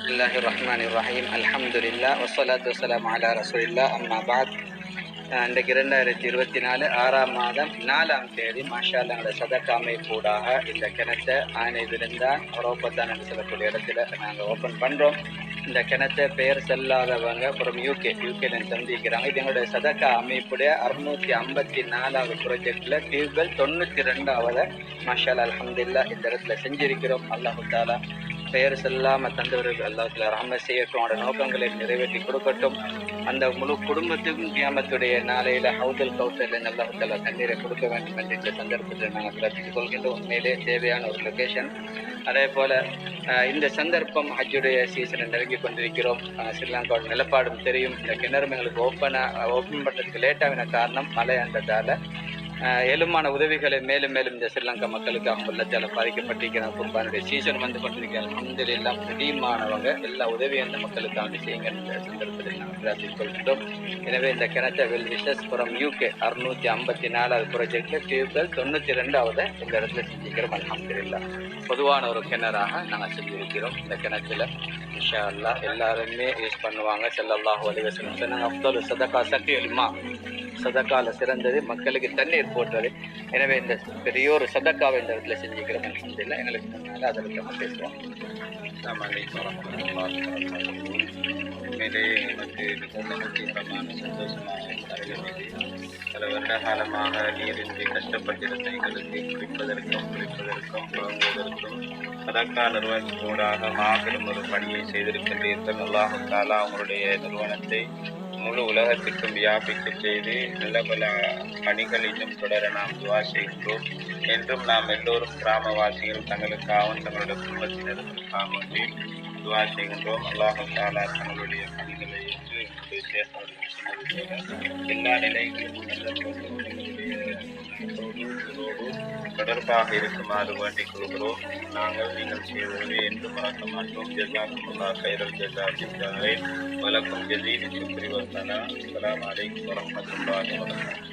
பிஸ்மில்லாஹிர் ரஹ்மானிர் ரஹீம். அல்ஹம்துலில்லாஹ் வஸ்ஸலாத்து வஸ்ஸலாமு அலா ரசூலில்லாஹ். அம்மா பஅத். இன்றைக்கு 2024 6ஆம் மாதம் 4ஆம் தேதி மாஷா அல்லாஹ் எங்களோட சதக்கா அமைப்பூடாக இந்த கிணத்தை ஆணைவிருந்தான் ரோப்பத்தான் என்று சொல்லக்கூடிய இடத்துல நாங்கள் ஓப்பன் பண்ணுறோம். இந்த கிணத்தை பெயர் செல்லாதவங்க அப்புறம் யூகேல சந்திக்கிறாங்க. இது எங்களுடைய சதக்கா அமைப்புடைய 654வது ப்ராஜெக்டில் டியூப்வெல் 92வது மாஷா அல்லாஹ் அல்ஹம்துலில்லாஹ் இந்த இடத்துல செஞ்சிருக்கிறோம். அல்லாஹு தாலா பெயர் செல்லாமல் தந்தவர்கள் அல்லாஹ்வுல ரஹ்மத் செய்யட்டும், அவனோட நோக்கங்களை நிறைவேற்றி கொடுக்கட்டும். அந்த முழு குடும்பத்துக்கும் கியாமத்துடைய நாளையில ஹவுதுல் கௌசரில் அல்லாஹ் தஆலா தண்ணீரை கொடுக்க வேண்டும் என்ற இந்த சந்தர்ப்பத்தில் நாங்கள் பிரார்த்தித்துக் கொள்கின்றோம். உண்மையிலே தேவையான ஒரு லொகேஷன். அதே போல இந்த சந்தர்ப்பம் ஹஜ்ஜுடைய சீசனை நெருங்கி கொண்டிருக்கிறோம். ஸ்ரீலங்காவோட நிலப்பாடும் தெரியும். இந்த கிணறு எங்களுக்கு ஓப்பன் பண்ணுறதுக்கு லேட்டாகின காரணம் மழை அந்ததால எழுமான உதவிகளை மேலும் மேலும் இந்த ஸ்ரீலங்கா மக்களுக்காக உள்ளத்தால் பாதிக்கப்பட்டிருக்கிற குர்பானுடைய சீசன் வந்து கொண்டிருக்கிறார். அல்ஹம்துலில்லாஹ் முடியுமானவங்க எல்லா உதவியும் அந்த மக்களுக்காக செய்யுங்க இந்த சந்தர்ப்பத்தில் நாங்கள் பிரார்த்தித்துக் கொள்கின்றோம். எனவே இந்த கிணத்தை வெல் விஷஸ் ஃப்ரம் யூகே 654வது ப்ராஜெக்டில் டியூப்வெல் 92வது இந்த இடத்துல செஞ்சுக்கிறோம். அல்ஹம்துலில்லாஹ் பொதுவான ஒரு கிணறாக நாங்கள் செஞ்சிருக்கிறோம். இந்த கிணத்துல இன்ஷா அல்லாஹ் எல்லாருமே யூஸ் பண்ணுவாங்க. ஸல்லல்லாஹு அலைஹி வஸல்லம் சொன்னாங்க, அஃதலு ஸதகா ஸகியுல் மா, சதக்கால சிறந்தது மக்களுக்கு தண்ணீர் போடுறது. எனவே இந்த பெரிய ஒரு சதக்காவை இந்த இடத்துல செஞ்சுக்கிறோம். அல்ஹம்துலில்லாஹ் எங்களுக்கு முன்னால் அதை நம்ம பேசுவோம். உண்மையிலே எனக்கு மிகவும் முக்கியமான சந்தோஷமான தருகிறது. பல வருட காலமாக நீரின்றி கஷ்டப்பட்டிருந்த எங்களுக்கு குளிப்பதற்கும் வாங்குவதற்கும் சதக்கா நிறுவனத்தோடாக மாபெரும் ஒரு பணியை செய்திருக்கின்றீர்கள். அல்லாஹ் தஆலா அவங்களுடைய நிறுவனத்தை முழு உலகத்திற்கும் வியாபிக்க செய்து நல்ல பல பணிகள் இன்னும் தொடர நாம் துவா செய்கின்றோம். என்றும் நாம் எல்லோரும் கிராமவாசிகள் தங்களுக்காகவும் தங்களுடைய குடும்பத்தினருக்காக வேண்டி துவா செய்கின்றோம். அல்லாஹ் தஆலா தங்களுடைய பணிகளை ஏற்று எல்லா நிலைகளிலும் தொடர்பாக இருக்குமாறு வேண்டிக் கொள்கிறோம். நீங்கள் செய்வதை என்று மறக்க மாட்டோம். ஜஸாக்குமுல்லாஹ் கைரல் ஜஸா வலக்கும் ஜஸீல் சுக்ரி வ ஸனா. அஸ்ஸலாமு அலைக்கும் வரஹ்மத்துல்லாஹி வபரகாத்துஹு.